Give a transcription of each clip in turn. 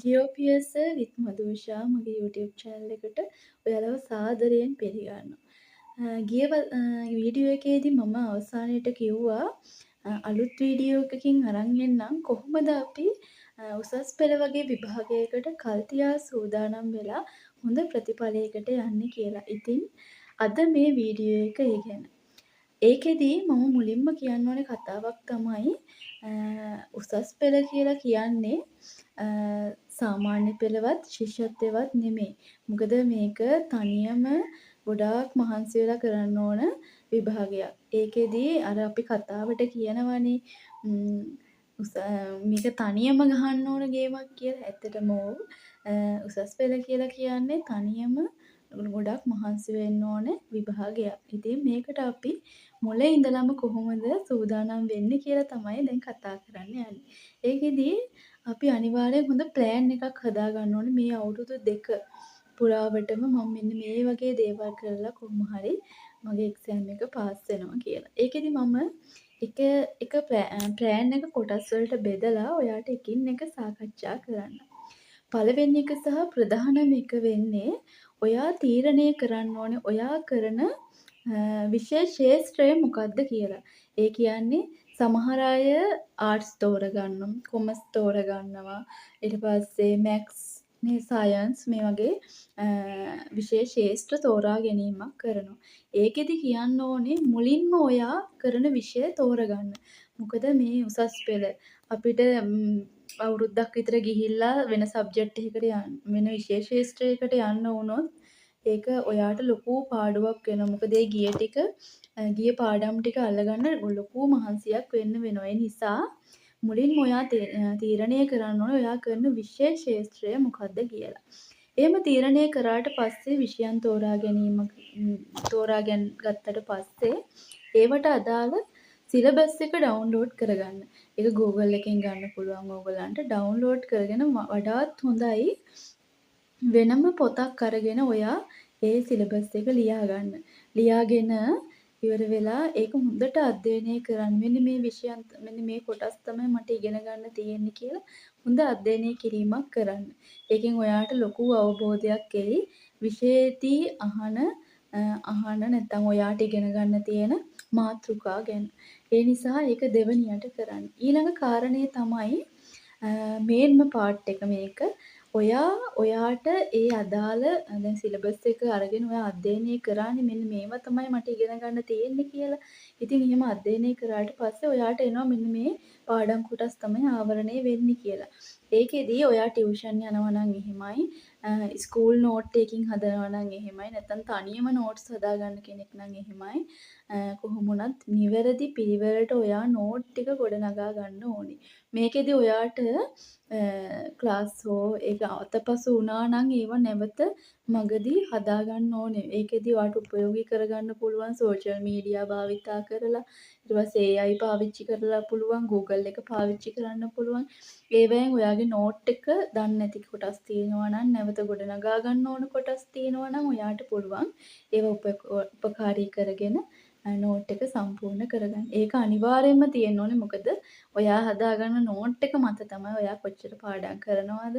GOPS with මදුෂා මගේ YouTube channel එකට ඔයාලව සාදරයෙන් පිළිගන්නවා. වීඩියෝ එකේදී මම අවසානයේට කිව්වා අලුත් වීඩියෝ එකකින් අරන් එන්නම් කොහොමද අපි උසස් පෙළ වගේ විභාගයකට කල් තියා සූදානම් වෙලා හොඳ ප්‍රතිඵලයකට යන්නේ කියලා. ඉතින් අද මේ වීඩියෝ එක ඒ ගැන. ඒකෙදී මම මුලින්ම කියන්න ඕනේ කතාවක් තමයි උසස් පෙළ කියලා කියන්නේ සාමාන්‍ය පෙළවත් ශිෂ්‍යත්වයවත් නෙමෙයි. මොකද මේක තනියම ගොඩාක් මහන්සි වෙලා කරන්න ඕන විභාගයක්. ඒකෙදී අර අපි කතාවට කියනවනේ මේක තනියම ගහන්න ඕන ගේමක් කියලා. ඇත්තටම උසස් පෙළ කියලා කියන්නේ තනියම ගොඩක් මහන්සි වෙන්න ඕන විභාගයක්. ඉතින් මේකට අපි මුල ඉඳලම කොහොමද සූදානම් වෙන්නේ කියලා තමයි දැන් කතා කරන්න යන්නේ. ඒකෙදී අපි අනිවාර්යෙන් හොඳ ප්ලෑන් එකක් හදාගන්න ඕනේ මේ අවුරුදු 2 පුරාවටම මම මෙන්න මේ වගේ දේවල් කරලා කොහොම හරි මගේ එක්සෑම් එක පාස් වෙනවා කියලා. ඒකෙදි මම එක ප්ලෑන් එක කොටස් වලට බෙදලා ඔයාට එකින් එක සාකච්ඡා කරන්න. පළවෙනි එක සහ ප්‍රධානම එක වෙන්නේ ඔයා තීරණය කරන්න ඕනේ ඔයා කරන විෂය ක්ෂේත්‍රය මොකක්ද කියලා. ඒ කියන්නේ සමහර අය ආර්ට්ස් තෝරගන්නවා, කොමර්ස් තෝරගන්නවා, ඊට පස්සේ මැත්ස්, සයන්ස් මේ වගේ විෂය ක්ෂේත්‍ර තෝරා ගැනීමක් කරනවා. ඒකෙදි කියන්න ඕනේ මුලින්ම ඔයා කරන විෂය තෝරගන්න. මොකද මේ උසස් පෙළ අපිට අවුරුද්දක් විතර ගිහිල්ලා වෙන සබ්ජෙක්ට් එකකට වෙන විෂය ක්ෂේත්‍රයකට යන්න වුණොත් ඒක ඔයාට ලොකු පාඩුවක් වෙනවා. මොකද ඒ ගිය පාඩම් ටික අල්ලගන්න ලොකු මහන්සියක් වෙන්න වෙනවා. ඒ නිසා මුලින්ම ඔයා තීරණය කරන්න ඕනේ ඔයා කරන විෂය ක්ෂේත්‍රය මොකක්ද කියලා. එහෙම තීරණය කරාට පස්සේ විෂයන් ගත්තට පස්සේ ඒවට අදාළ සිලබස් එක ඩවුන්ලෝඩ් කරගන්න. ඒක Google එකෙන් ගන්න පුළුවන් ඕගොල්ලන්ට. ඩවුන්ලෝඩ් කරගෙන වඩාත් හොඳයි වෙනම පොතක් අරගෙන ඔයා ඒ සිලබස් එක ලියාගන්න. ලියාගෙන ඉවර වෙලා ඒක හොඳට අධ්‍යයනය කරන්න. මෙන්න මේ කොටස් තමයි මට ඉගෙන ගන්න තියෙන්නේ කියලා හොඳ අධ්‍යයනය කිරීමක් කරන්න. ඒකෙන් ඔයාට ලොකු අවබෝධයක් එයි. විෂයේදී අහන නැත්නම් ඔයාට ඉගෙන ගන්න තියෙන මාතෘකා ගැන. ඒ නිසා ඒක දෙවනියට කරන්න. ඊළඟ කාරණේ තමයි මේන්ම පාර්ට් එක මේක. ඔයාට ඒ අදාළ දැන් සිලබස් එක අරගෙන ඔයා අධ්‍යයනය කරානේ මෙන්න මේවා තමයි මට ඉගෙන ගන්න තියෙන්නේ කියලා. ඉතින් එහෙම අධ්‍යයනය කරාට පස්සේ ඔයාට එනවා මෙන්න මේ පාඩම් කොටස් තමයි ආවරණය වෙන්නේ කියලා. ඒකෙදී ඔයා ටියුෂන් යනවා නම් එහෙමයි, ස්කූල් නෝට් එකකින් හදනවා නම් එහෙමයි, නැත්නම් තනියම නෝට්ස් හදාගන්න කෙනෙක් නම් එහෙමයි. කොහොම වුණත් නිවැරදි පිළිවෙලට ඔයා නෝට් ටික ගොඩනගා ගන්න ඕනේ. මේකෙදි ඔයාට ක්ලාස් හෝ ඒක අතපසු වුණා නම් ඒවා නැවත මගදී හදාගන්න ඕනේ. ඒකෙදි ඔයාට උපයෝගී කරගන්න පුළුවන් සෝෂල් මීඩියා භාවිතා කරලා, ඊට පස්සේ AI පාවිච්චි කරලා පුළුවන්, Google එක පාවිච්චි කරන්න පුළුවන්. ඒවෙන් ඔයාගේ නෝට් එක දන්නේ නැති කොටස් තියෙනවා නම් නැවත ගොඩනගා ගන්න ඕන කොටස් තියෙනවා නම් ඔයාට පුළුවන් ඒව උපකාරී කරගෙන නෝට් එක සම්පූර්ණ කරගන්න. ඒක අනිවාර්යයෙන්ම තියෙන්න ඕනේ. මොකද ඔයා හදාගන්න නෝට් එක මත තමයි ඔයා කොච්චර පාඩම් කරනවද,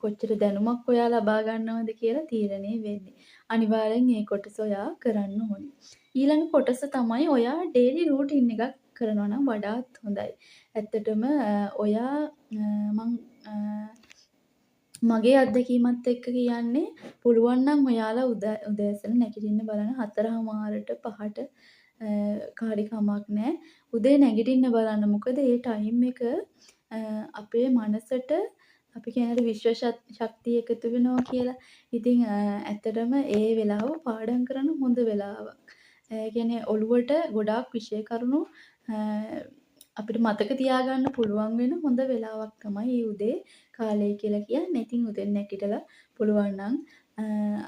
කොච්චර දැනුමක් ඔයා ලබා ගන්නවද කියලා තීරණය වෙන්නේ. අනිවාර්යෙන් මේ කොටස ඔයා කරන්න ඕනේ. ඊළඟ කොටස තමයි ඔයා ඩේලි රූටින් එකක් කරනවා නම් වඩාත් හොඳයි. ඇත්තටම ඔයා මගේ අත්දැකීමත් එක්ක කියන්නේ පුළුවන් නම් ඔයාලා උදෑසන නැගිටින්න බලන්න 4:00ට 5ට කාරි කමක් නැහැ. උදේ නැගිටින්න බලන්න. මොකද ඒ ටයිම් එක අපේ මනසට අපි කියන විශ්ව ශක්තිය එකතු වෙනවා කියලා. ඉතින් ඇත්තටම ඒ වෙලාව පාඩම් කරන හොඳ වෙලාවක්. ඒ කියන්නේ ඔළුවට ගොඩාක් විෂය කරුණු අපිට මතක තියාගන්න පුළුවන් වෙන හොඳ වෙලාවක් තමයි මේ උදේ කාලය කියලා කියන්නේ. ඉතින් උදෙන් නැගිටලා පුළුවන් නම්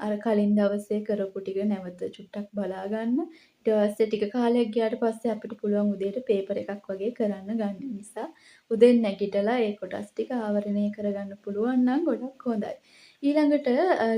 අර කලින් දවසේ කරපු ටික නැවත චුට්ටක් බලා ගන්න. ඊට පස්සේ ටික කාලයක් ගියාට පස්සේ අපිට පුළුවන් උදේට පේපර් එකක් වගේ කරන්න ගන්න නිසා උදෙන් නැගිටලා ඒ කොටස් ටික ආවරණය කරගන්න පුළුවන් නම් ගොඩක් හොඳයි. ඊළඟට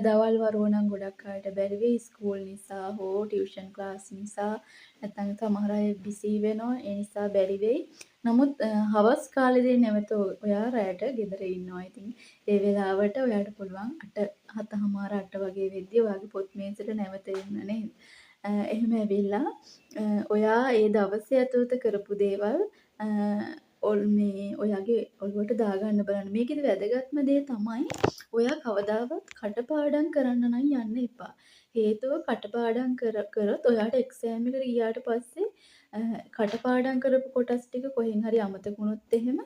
දවල් වරුව නම් ගොඩක් අයට බැරි වෙයි ස්කූල් නිසා හෝ ටියුෂන් ක්ලාස් නිසා නැත්නම් සමහර අය බිසි වෙනවා ඒ නිසා බැරි වෙයි. නමුත් හවස් කාලෙදී නැවත ඔයා රෑට ගෙදර ඉන්නවා. ඉතින් ඒ වෙලාවට ඔයාට පුළුවන් 7:00 8 වගේ වෙද්දී ඔයාගේ පොත් මේසෙට නැවත එන්න නේද? එහෙම ඇවිල්ලා ඔයා ඒ දවසේ ඇතුළත කරපු දේවල් මේ ඔයාගේ ඔළුවට දාගන්න බලන්න. මේකෙදි වැදගත්ම දේ තමයි ඔයා කවදාවත් කටපාඩම් කරන්න නම් යන්න එපා. හේතුව කටපාඩම් කරොත් ඔයාට එක්සෑම් එකට ගියාට පස්සේ කටපාඩම් කරපු කොටස් ටික කොහෙන් හරි අමතක වුණොත් එහෙම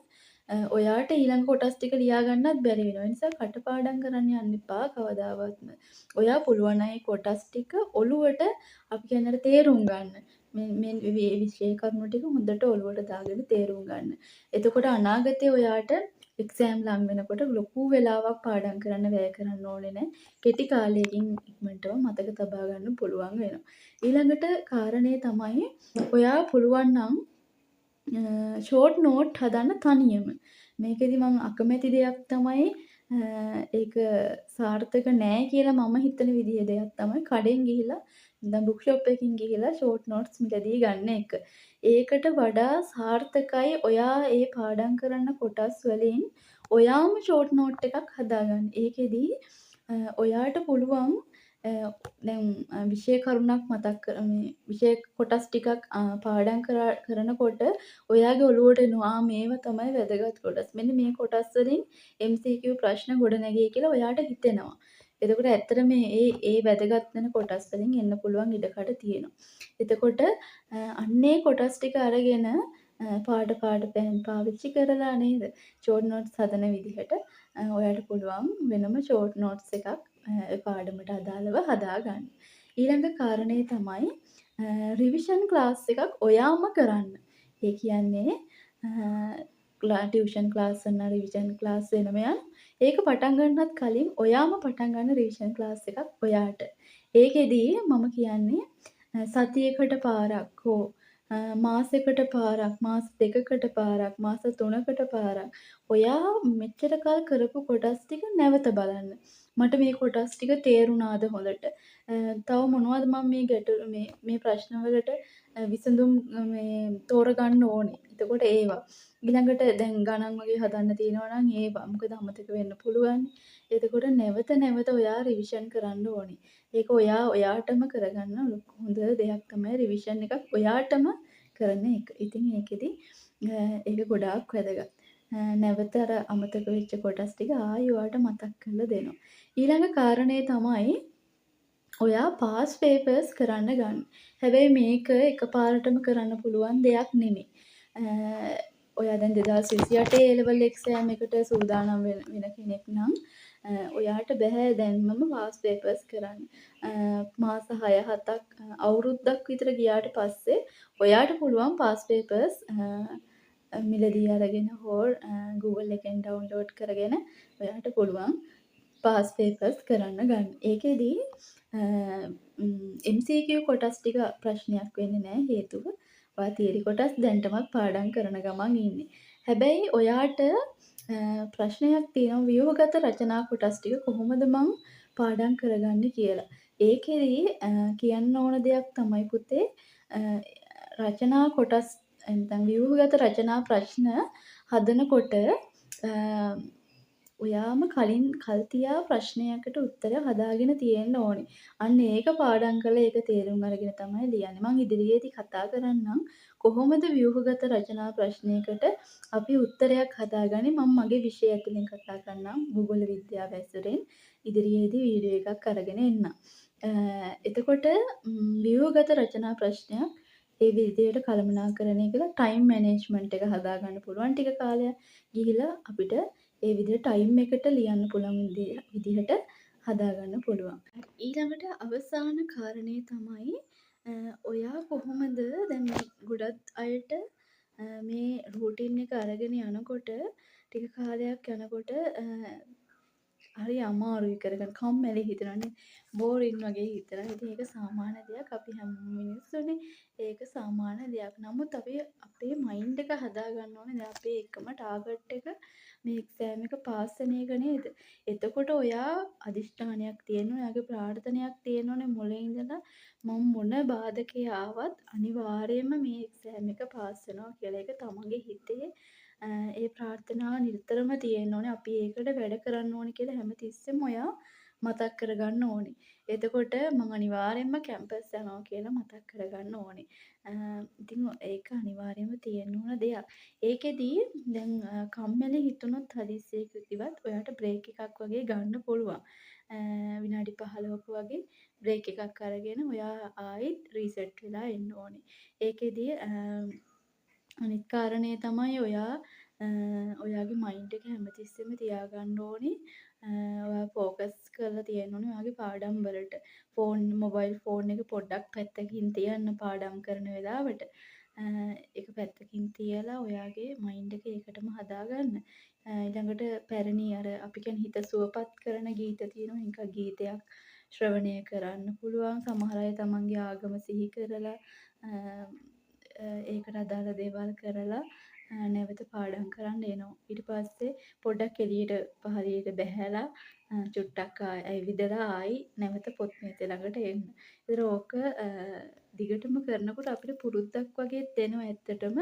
ඔයාට ඊළඟ කොටස් ටික ලියා ගන්නත් බැරි වෙනවා. ඒ නිසා කටපාඩම් කරන්න යන්න එපා කවදාවත්ම. ඔයා පුළුවන් නම් ඒ කොටස් ටික ඔළුවට අපි කියන්නේ තේරුම් ගන්න. මේ විෂය කරුණු ටික හොඳට ඔළුවට දාගෙන තේරුම් ගන්න. එතකොට අනාගතේ ඔයාට එක්සෑම් ලඟ වෙනකොට ලොකු වෙලාවක් පාඩම් කරන්න වැය කරන්න ඕනේ නැහැ. කෙටි කාලයකින් ඉක්මනටම මතක තබා ගන්න පුළුවන් වෙනවා. ඊළඟට කාරණේ තමයි ඔයා පුළුවන් නම් ෂෝට් නෝට් හදන්න තනියම. මේකෙදි මම අකමැති දෙයක් තමයි ඒක සාර්ථක නෑ කියලා මම හිතන විදිහේ දෙයක් තමයි කඩෙන් ගිහිල්ලා දැන් බුක් ෂොප් එකකින් ගිහිල්ලා ෂෝට් නෝට්ස් මිලදී ගන්න එක. ඒකට වඩා සාර්ථකයි ඔයා ඒ පාඩම් කරන කොටස් වලින් ඔයාම ෂෝට් නෝට් එකක් හදාගන්න. ඒකෙදි ඔයාට පුළුවන් දැන් විෂය කරුණක් මතක් මේ විෂය කොටස් ටිකක් පාඩම් කරනකොට ඔයාගේ ඔළුවට එනවා මේවා තමයි වැදගත් කොටස්. මෙන්න මේ කොටස් වලින් MCQ ප්‍රශ්න ගොඩනැගෙයි කියලා ඔයාට හිතෙනවා. එතකොට ඇත්තටම ඒ වැදගත් වෙන කොටස් වලින් එන්න පුළුවන් ඉඩකඩ තියෙනවා. එතකොට අන්නේ කොටස් ටික අරගෙන පාට පැන් පාවිච්චි කරලා නේද ෂෝට් නෝට්ස් හදන විදිහට ඔයාට පුළුවන් වෙනම ෂෝට් නෝට්ස් එකක් පාඩමට අදාළව හදාගන්න. ඊළඟ කාරණේ තමයි රිවිෂන් ක්ලාස් එකක් ඔයාම කරන්න. ඒ කියන්නේ ටියුෂන් ක්ලාස් කරන රිවිෂන් ක්ලාස් වෙනම යන ඒක පටන් ගන්නත් කලින් ඔයාම පටන් ගන්න රිවිෂන් ක්ලාස් එකක් ඔයාට. ඒකෙදී මම කියන්නේ සතියකට පාරක් හෝ මාසෙකට පාරක් මාස 2කට පාරක් මාස 3කට පාරක් ඔයා මෙච්චර කල් කරපු කොටස් ටික නැවත බලන්න. මට මේ කොටස් ටික තේරුණාද හොඳට? තව මොනවද මම මේ ගැටලු මේ ප්‍රශ්න වලට විසඳුම් තෝරගන්න ඕනේ. එතකොට ඒවා. ඊළඟට දැන් ගණන් වගේ හදන්න තියෙනවා නම් ඒවා. මොකද අමතක වෙන්න පුළුවන්. එතකොට නැවත ඔයා රිවිෂන් කරන්න ඕනේ. ඒක ඔයාටම කරගන්න හොඳ දෙයක් තමයි රිවිෂන් එකක් ඔයාටම කරන එක. ඉතින් ඒකෙදි ඒක ගොඩාක් වැදගත්. නැවත අර අමතක වෙච්ච කොටස් ටික ආයෙ ඔයාට මතක් කරලා දෙනවා. ඊළඟ කාරණේ තමයි ඔයා පාස් පේපර්ස් කරන්න ගන්න. හැබැයි මේක එකපාරටම කරන්න පුළුවන් දෙයක් නෙමෙයි. ඔයා දැන් 2028 A level exam එකට සූදානම් වෙන කෙනෙක් නම් ඔයාට බෑ දැන්මම පාස් පේපර්ස් කරන්න. මාස 6-7ක් අවුරුද්දක් විතර ගියාට පස්සේ ඔයාට පුළුවන් පාස් පේපර්ස් මිලදී අරගෙන හෝ Google එකෙන් ඩවුන්ලෝඩ් කරගෙන ඔයාට පුළුවන් පාස් පේපර්ස් කරන්න ගන්න. ඒකෙදී MCQ කොටස් ටික ප්‍රශ්නයක් වෙන්නේ නැහැ හේතුව ඔයා තියරි කොටස් දැන්ටමත් පාඩම් කරන ගමන් ඉන්නේ. හැබැයි ඔයාට ප්‍රශ්නයක් තියෙනවා ව්‍යුහගත රචනා කොටස් ටික කොහොමද මං පාඩම් කරගන්නේ කියලා. ඒකෙදි කියන්න ඕන දෙයක් තමයි පුතේ රචනා කොටස් නැත්නම් ව්‍යුහගත රචනා ප්‍රශ්න හදනකොට ඔයාම කලින් කල් තියා ප්‍රශ්නයකට උත්තර හදාගෙන තියෙන්න ඕනේ. අන්න ඒක පාඩම් කරලා ඒක තේරුම් අරගෙන තමයි ලියන්නේ. මං ඉදිරියේදී කතා කරන්නම් කොහොමද ව්‍යුහගත රචනා ප්‍රශ්නයකට අපි උත්තරයක් හදාගන්නේ මම මගේ විෂය ඇතුලෙන් කතා කරන්නම් භූගෝල විද්‍යාව ඇසුරෙන් ඉදිරියේදී වීඩියෝ එකක් අරගෙන එන්නම්. එතකොට ව්‍යුහගත රචනා ප්‍රශ්නයක් ඒ විදිහට කළමනාකරණය කළා ටයිම් මැනේජ්මන්ට් එක හදාගන්න පුළුවන් ටික කාලයක් ගිහිලා අපිට ඒ විදිහට ටයිම් එකට ලියන්න පුළුවන් විදිහට හදාගන්න පුළුවන්. ඊළඟට අවසාන කාරණේ තමයි ඔයා කොහොමද දැන් ගොඩක් අයට මේ රූටින් එක අරගෙන යනකොට ටික කාලයක් යනකොට හරි අමාරුයි කරගන්න. කම්මැලි හිතෙනවානේ. බෝරින් වගේ හිතෙනවා. ඉතින් ඒක සාමාන්‍ය දෙයක්. අපි හැම මිනිස්සුනේ ඒක සාමාන්‍ය දෙයක්. නමුත් අපි අපේ මයින්ඩ් එක හදාගන්න ඕනේ. දැන් අපේ එකම ටාගට් එක මේ එක්සෑම් එක පාස් වෙන එක නේද? එතකොට ඔයා අදිෂ්ඨානයක් තියෙන්න ඕනේ. ඔයාගේ ප්‍රාර්ථනයක් තියෙන්න ඕනේ මුලින් ඉඳලා මම මොන බාධකේ ආවත් අනිවාර්යයෙන්ම මේ එක්සෑම් එක පාස් වෙනවා කියලා. ඒක තමන්ගේ හිතේ ඒ ප්‍රාර්ථනාව නිරතරම තියෙන්න ඕනේ. අපි ඒකට වැඩ කරන්න ඕනේ කියලා හැමතිස්සෙම ඔයා මතක් කරගන්න ඕනේ. එතකොට මම අනිවාර්යයෙන්ම කැම්පස් යනවා කියලා මතක් කරගන්න ඕනේ. ඉතින් ඒක අනිවාර්යයෙන්ම තියෙන්න ඕන දෙයක්. ඒකෙදී දැන් කම්මැලි හිතුනොත් හදිස්සියකදීවත් ඔයාට බ්‍රේක් එකක් වගේ ගන්න පුළුවන්. විනාඩි 15ක වගේ බ්‍රේක් එකක් අරගෙන ඔයා ආයිත් රීසෙට් වෙලා එන්න ඕනේ. ඒකෙදී අනිත් කාරණේ තමයි ඔයාගේ මයින්ඩ් එක හැමතිස්සෙම තියාගන්න ඕනේ. ඔයා ෆෝකස් කරලා තියෙන්න ඕනේ ඔයාගේ පාඩම් වලට. මොබයිල් ෆෝන් එක පොඩ්ඩක් පැත්තකින් තියන්න පාඩම් කරන වෙලාවට. ඒක පැත්තකින් තියලා ඔයාගේ මයින්ඩ් එක ඒකටම හදාගන්න. ඊළඟට පැරණි අර අපි කියන්නේ හිත සුවපත් කරන ගීත තියෙනවා. නිකන් ගීතයක් ශ්‍රවණය කරන්න පුළුවන්. සමහර අය තමන්ගේ ආගම සිහි කරලා ඒකට අදාළ දේවල් කරලා නැවත පාඩම් කරන්න එනවා. ඊට පස්සේ පොඩ්ඩක් එළියට පහළියට බැහැලා චුට්ටක් ඇවිදලා ආයි නැවත පොත් මේසෙ ළඟට එන්න. ඒතර ඕක දිගටම කරනකොට අපිට පුරුද්දක් වගේත් එනවා ඇත්තටම.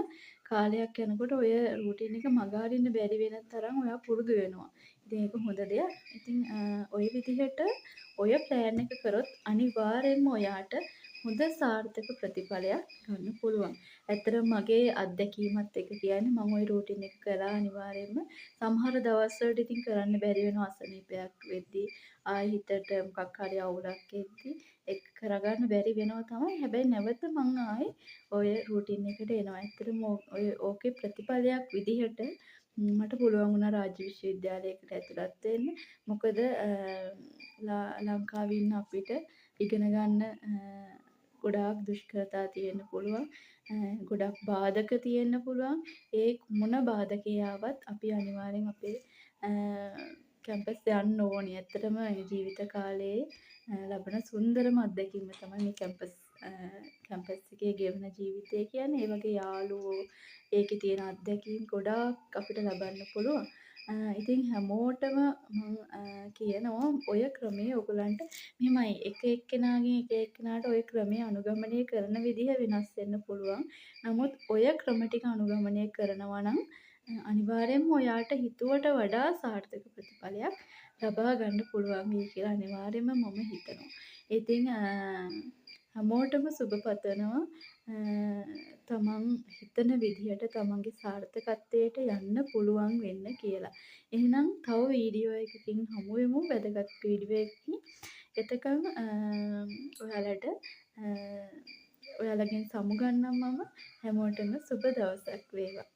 කාලයක් යනකොට ඔය රූටින් එක මග අරින්න බැරි වෙන තරම් ඔයා පුරුදු වෙනවා. ඉතින් ඒක හොඳ දෙයක්. ඉතින් ඔය විදිහට ඔය ප්ලෑන් එක කරොත් අනිවාර්යෙන්ම ඔයාට හොඳ සාර්ථක ප්‍රතිඵලයක් ගන්න පුළුවන්. ඇත්තටම මගේ අත්දැකීමත් එක කියන්නේ මම ওই රූටින් එක කළා අනිවාර්යයෙන්ම. සමහර දවස්වලට ඉතින් කරන්න බැරි වෙනවා අසනීපයක් වෙද්දී ආයි හිතට මොකක් හරි අවුලක් එද්දී ඒක කරගන්න බැරි වෙනවා තමයි. හැබැයි නැවත මං ආයි ඔය රූටින් එකට එනවා. ඇත්තටම ඔය ඕකේ ප්‍රතිඵලයක් විදිහට මට පුළුවන් වුණා රාජ්‍ය විශ්වවිද්‍යාලයකට ඇතුළත් වෙන්න. මොකද ලංකාවේ ඉන්න අපිට ඉගෙන ගන්න ගොඩාක් දුෂ්කරතා තියෙන්න පුළුවන්. ගොඩක් බාධක තියෙන්න පුළුවන්. ඒ මොන බාධකේ ආවත් අපි අනිවාර්යෙන් අපේ කැම්පස් යන්න ඕනේ. ඇත්තටම ජීවිත කාලයේ ලබන සුන්දරම අත්දැකීම තමයි මේ කැම්පස් එකේ ගෙවන ජීවිතය කියන්නේ. ඒ වගේ යාළුවෝ ඒකේ තියෙන අත්දැකීම් ගොඩාක් අපිට ලබන්න පුළුවන්. ඉතින් හැමෝටම මම කියනවා ඔය ක්‍රමය ඔයගලන්ට මෙහෙමයි එක එක්කෙනාගෙන් එක එක්කෙනාට ඔය ක්‍රමය අනුගමනය කරන විදිහ වෙනස් වෙන්න පුළුවන්. නමුත් ඔය ක්‍රම ටික අනුගමනය කරනවා නම් අනිවාර්යයෙන්ම ඔයාට හිතුවට වඩා සාර්ථක ප්‍රතිඵලයක් ලබා ගන්න පුළුවන් වෙයි කියලා අනිවාර්යයෙන්ම මම හිතනවා. ඉතින් හැමෝටම සුබ පතනවා. තමන් හිතන විදිහට තමන්ගේ සාර්ථකත්වයට යන්න පුළුවන් වෙන්න කියලා. එහෙනම් තව වීඩියෝ එකකින් හමු වෙමු වැදගත් වීඩියෝ එකකින්. එතකන් ඔයාලට ඔයාලගෙන් සමුගන්නම් මම. හැමෝටම සුබ දවසක් වේවා.